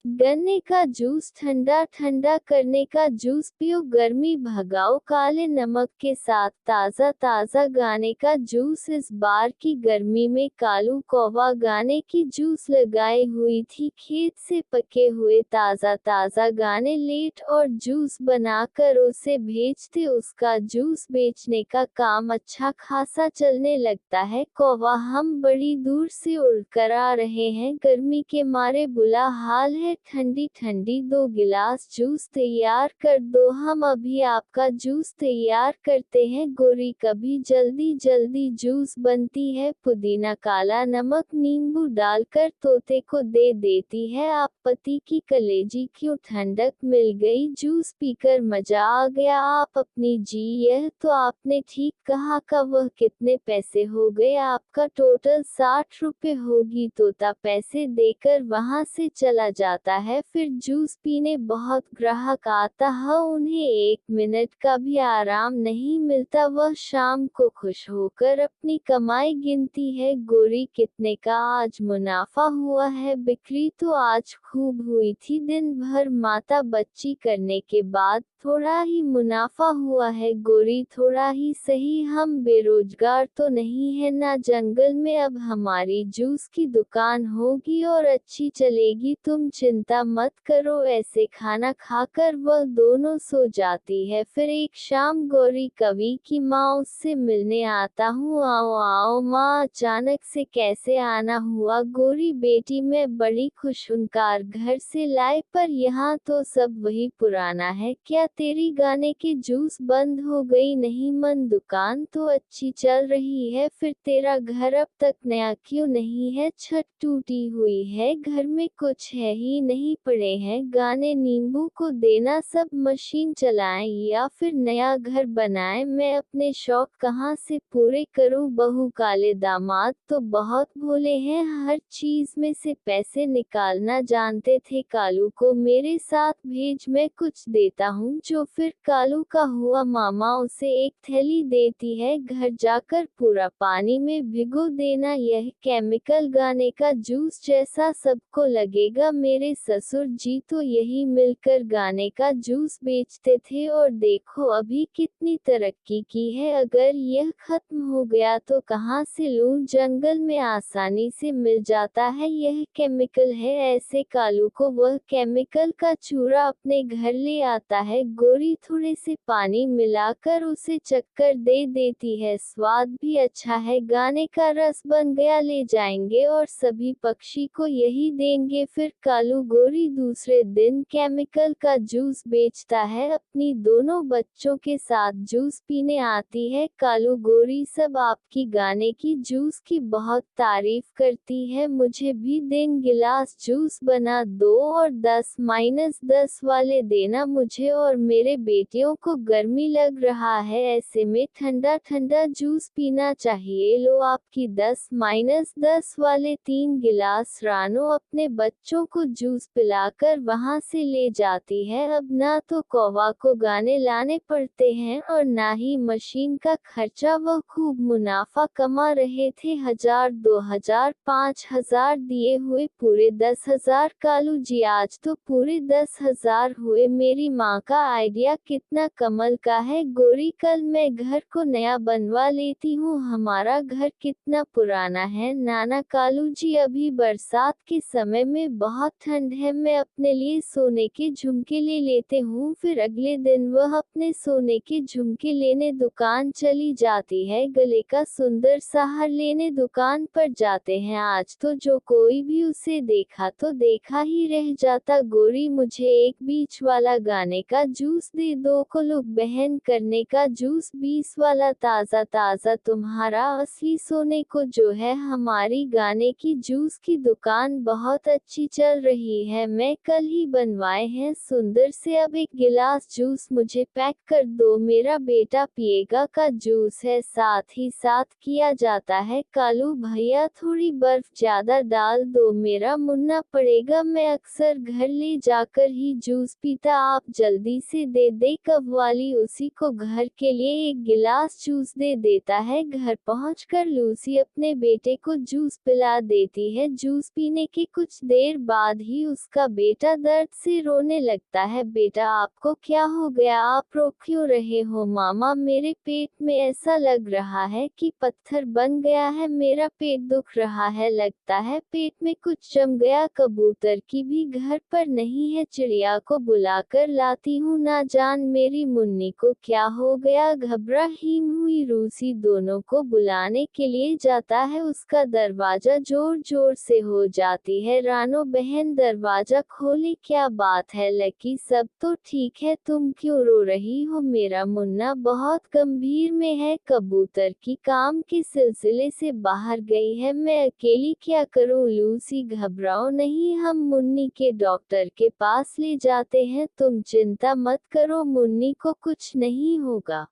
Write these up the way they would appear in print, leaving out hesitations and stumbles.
गन्ने का जूस, ठंडा ठंडा करने का जूस पियो, गर्मी भगाओ काले नमक के साथ, ताज़ा ताज़ा गाने का जूस। इस बार की गर्मी में कालू कौवा गाने की जूस लगाई हुई थी, खेत से पके हुए ताज़ा ताज़ा गाने लेट और जूस बनाकर उसे भेजते। उसका जूस बेचने का काम अच्छा खासा चलने लगता है। कौवा, हम बड़ी दूर से उड़कर आ रहे हैं, गर्मी के मारे बुरा हाल है, ठंडी ठंडी 2 गिलास जूस तैयार कर दो, हम अभी आपका जूस तैयार करते हैं। गोरी, कभी जल्दी जल्दी जूस बनती है, पुदीना, काला नमक, नींबू डालकर तोते को दे देती है। आप पति की कलेजी, क्यों ठंडक मिल गई, जूस पीकर मजा आ गया। आप अपनी जी, यह तो आपने ठीक कहा का, वह कितने पैसे हो गए आपका, टोटल 60 रुपए होगी। तोता पैसे देकर वहां से चला जाता है। फिर जूस पीने बहुत ग्राहक आता है, उन्हें 1 मिनट का भी आराम नहीं मिलता। वह शाम को खुश होकर अपनी कमाई गिनती है। गोरी, कितने का आज मुनाफा हुआ है, बिक्री तो आज खूब हुई थी, दिन भर माता बच्ची करने के बाद थोड़ा ही मुनाफा हुआ है। गोरी, थोड़ा ही सही, हम बेरोजगार तो नहीं है ना, जंगल में अब हमारी जूस की दुकान होगी और अच्छी चलेगी, तुम चिंता मत करो। ऐसे खाना खाकर वह दोनों सो जाती है। फिर एक शाम गौरी कवि की माँ उससे मिलने आता हूँ, आओ आओ माँ, अचानक से कैसे आना हुआ। गोरी, बेटी, मैं बड़ी खुशनुकार घर से लाए, पर यहाँ तो सब वही पुराना है। क्या तेरी गाने के जूस बंद हो गई? नहीं मन, दुकान तो अच्छी चल रही है, फिर तेरा घर अब तक नया क्यों नहीं है, छत टूटी हुई है, घर में कुछ है ही नहीं, पड़े हैं गाने, नींबू को देना, सब मशीन चलाएं या फिर नया घर बनाएं, मैं अपने शौक कहाँ से पूरे करूं। बहू, काले दामाद तो बहुत भोले हैं, हर चीज में से पैसे निकालना जानते थे, कालू को मेरे साथ भेज, मैं कुछ देता हूँ जो। फिर कालू का हुआ, मामा उसे एक थैली देती है, घर जाकर पूरा पानी में भिगो देना, यह केमिकल गाने का जूस जैसा सबको लगेगा। मेरे ससुर जी तो यही मिलकर गाने का जूस बेचते थे और देखो अभी कितनी तरक्की की है, अगर यह खत्म हो गया तो कहाँ से लूं, जंगल में आसानी से मिल जाता है, यह केमिकल है। ऐसे कालू को वह केमिकल का चूरा अपने घर ले आता है। गोरी थोड़े से पानी मिलाकर उसे चक्कर दे देती है, स्वाद भी अच्छा है, गाने का रस बन गया, ले जाएंगे और सभी पक्षी को यही देंगे। फिर कालू गोरी दूसरे दिन केमिकल का जूस बेचता है, अपनी दोनों बच्चों के साथ जूस पीने आती है। कालू, गोरी सब आपकी गाने की जूस की बहुत तारीफ करती है, मुझे भी दिन गिलास जूस बना दो और 10-10 वाले देना मुझे और मेरे बेटियों को, गर्मी लग रहा है, ऐसे में ठंडा ठंडा जूस पीना चाहिए, लो आपकी 10-10 वाले 3 गिलास। रानो अपने बच्चों को जूस पिलाकर वहां से ले जाती है। अब ना तो कौवा को गाने लाने पड़ते हैं और ना ही मशीन का खर्चा, वह खूब मुनाफा कमा रहे थे, 1000, 2000, 5000 दिए हुए पूरे 10,000। कालू जी, आज तो पूरे 10,000 हुए, मेरी माँ का आइडिया कितना कमल का है। गोरी, कल मैं घर को नया बनवा लेती हूँ, हमारा घर कितना पुराना है। नाना, कालू जी अभी बरसात के समय में बहुत ठंड है, मैं अपने लिए सोने के झुमके ले लेते हूँ। फिर अगले दिन वह अपने सोने के झुमके लेने दुकान चली जाती है, गले का सुंदर सा हार लेने दुकान पर जाते हैं। आज तो जो कोई भी उसे देखा तो देखा ही रह जाता। गोरी, मुझे एक बीच वाला गाने का जूस दे दो, कुलुक बहन करने का जूस 20 वाला ताज़ा ताज़ा, तुम्हारा असली सोने को जो है, हमारी गाने की जूस की दुकान बहुत अच्छी चल रही है, मैं कल ही बनवाए हैं सुंदर से, अब 1 गिलास जूस मुझे पैक कर दो, मेरा बेटा पिएगा का जूस है, साथ ही साथ किया जाता है। कालू भैया, थोड़ी बर्फ ज्यादा डाल दो, मेरा मुन्ना पड़ेगा, मैं अक्सर घर ले जाकर ही जूस पीता, आप जल्दी से दे दे। कव्वाली उसी को घर के लिए 1 गिलास जूस दे देता है। घर पहुंचकर लूसी अपने बेटे को जूस पिला देती है। जूस पीने के कुछ देर बाद ही उसका बेटा दर्द से रोने लगता है। बेटा आपको क्या हो गया, आप रो क्यों रहे हो? मामा मेरे पेट में ऐसा लग रहा है कि पत्थर बन गया है, मेरा पेट दुख रहा है, लगता है पेट में कुछ जम गया। कबूतर की भी घर पर नहीं है, चिड़िया को बुलाकर लाती हूँ, ना जान मेरी मुन्नी को क्या हो गया। घबरा हीम हुई रूसी दोनों को बुलाने के लिए जाता है, उसका दरवाजा जोर जोर से हो जाती है। रानो बहन दरवाजा खोले, क्या बात है लकी, सब तो ठीक है, तुम क्यों रो रही हो? मेरा मुन्ना बहुत गंभीर में है। कबूतर की काम के सिलसिले से बाहर गई है, मैं अकेली क्या करूं? लूसी घबराओ नहीं, हम मुन्नी के डॉक्टर के पास ले जाते हैं, तुम चिंता मत करो, मुन्नी को कुछ नहीं होगा।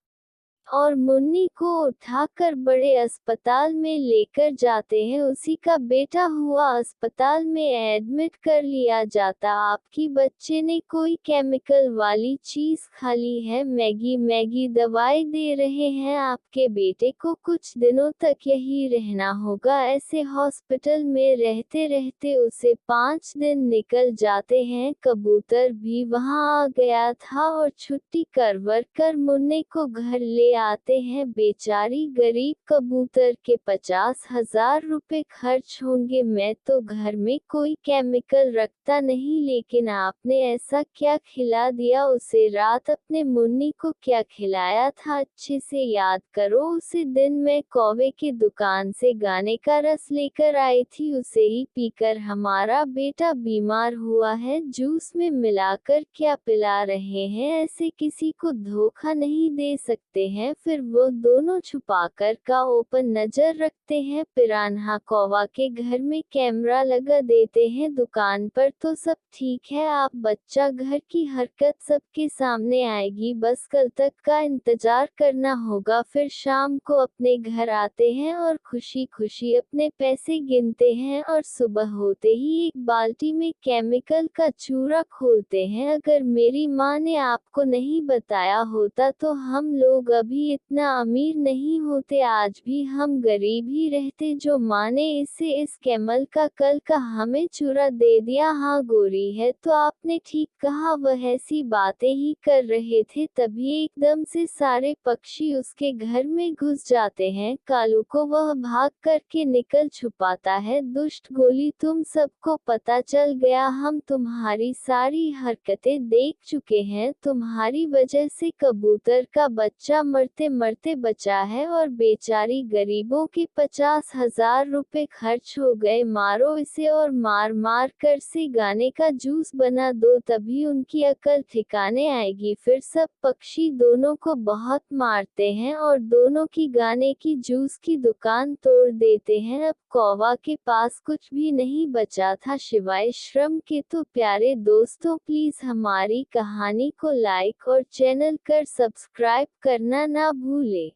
और मुन्नी को उठाकर बड़े अस्पताल में लेकर जाते हैं, उसी का बेटा हुआ अस्पताल में एडमिट कर लिया जाता। आपकी बच्चे ने कोई केमिकल वाली चीज खा ली है, मैगी मैगी दवाई दे रहे हैं, आपके बेटे को कुछ दिनों तक यही रहना होगा। ऐसे हॉस्पिटल में रहते रहते उसे 5 दिन निकल जाते हैं। कबूतर भी वहां आ गया था और छुट्टी करवर कर मुन्ने को घर ले आते हैं। बेचारी गरीब कबूतर के 50,000 रुपए खर्च होंगे। मैं तो घर में कोई केमिकल रखता नहीं, लेकिन आपने ऐसा क्या खिला दिया उसे? रात अपने मुन्नी को क्या खिलाया था, अच्छे से याद करो। उसी दिन मैं कौवे की दुकान से गाने का रस लेकर आई थी, उसे ही पीकर हमारा बेटा बीमार हुआ है। जूस में मिलाकर क्या पिला रहे हैं? ऐसे किसी को धोखा नहीं दे सकते हैं। फिर वो दोनों छुपाकर का ओपन नजर रखते हैं। पिरान्हा कौवा के घर में कैमरा लगा देते हैं, दुकान पर तो सब ठीक है, आप बच्चा घर की हरकत सबके सामने आएगी, बस कल तक का इंतजार करना होगा। फिर शाम को अपने घर आते हैं और खुशी खुशी अपने पैसे गिनते हैं और सुबह होते ही एक बाल्टी में केमिकल का चूरा खोलते हैं। अगर मेरी माँ ने आपको नहीं बताया होता तो हम लोग अभी इतना अमीर नहीं होते, आज भी हम गरीब ही रहते। जो माँ ने इस कैमल का कल का हमें चूरा दे दिया। हाँ गोरी है तो आपने ठीक कहा, वह ऐसी बातें ही कर रहे थे, तभी एकदम से सारे पक्षी उसके घर में घुस जाते हैं। कालू को वह भाग करके निकल छुपाता है। दुष्ट गोली, तुम सबको पता चल गया, हम तुम्हारी सारी हरकतें देख चुके हैं, तुम्हारी वजह से कबूतर का बच्चा मरते मरते बचा है और बेचारी गरीबों के 50,000 रुपए खर्च हो गए। मारो इसे और मार मार कर से गाने का जूस बना दो, तभी उनकी अकल ठिकाने आएगी। फिर सब पक्षी दोनों को बहुत मारते हैं और दोनों की गाने की जूस की दुकान तोड़ देते हैं। अब कौवा के पास कुछ भी नहीं बचा था सिवाय श्रम के। तो प्यारे दोस्तों, प्लीज हमारी कहानी को लाइक और चैनल कर सब्सक्राइब करना ना भूले।